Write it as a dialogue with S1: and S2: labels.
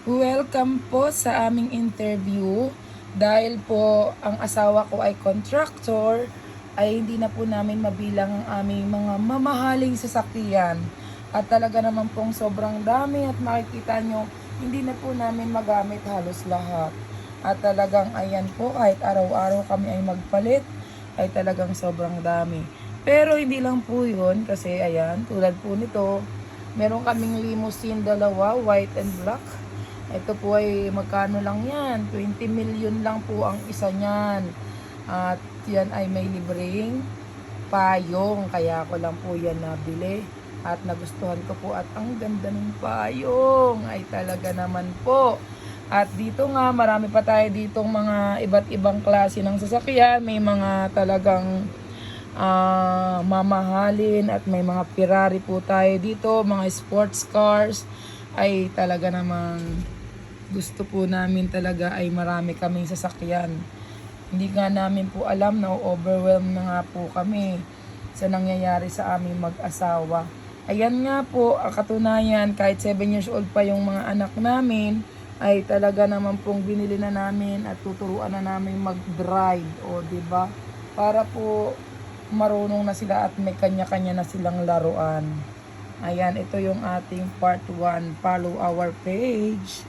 S1: Welcome po sa aming interview. Dahil po ang asawa ko ay contractor, ay hindi na po namin mabilang ang aming mga mamahaling sasakyan. At talaga naman pong sobrang dami at makikita nyo, hindi na po namin magamit halos lahat. At talagang ayan po, kahit araw-araw kami ay magpalit, ay talagang sobrang dami. Pero hindi lang po yun, kasi ayan, tulad po nito, meron kaming limousine dalawa, white and black. Ito po ay magkano lang yan, 20 million lang po ang isa niyan. At yan ay may libreng payong, kaya ko lang po yan nabili. At nagustuhan ko po at ang ganda ng payong ay talaga naman po. At dito nga marami pa tayo ditong mga iba't ibang klase ng sasakyan. May mga talagang mamahalin at may mga Ferrari po tayo dito, mga sports cars ay talaga namang gusto po namin talaga ay marami kaming sasakyan. Hindi nga namin po alam na overwhelm na nga po kami sa nangyayari sa aming mag-asawa. Ayan nga po, katunayan, kahit 7 years old pa yung mga anak namin, ay talaga naman pong binili na namin at tuturuan na namin mag-drive. O, diba? Para po marunong na sila at may kanya-kanya na silang laruan. Ayan, ito yung ating part 1. Follow our page.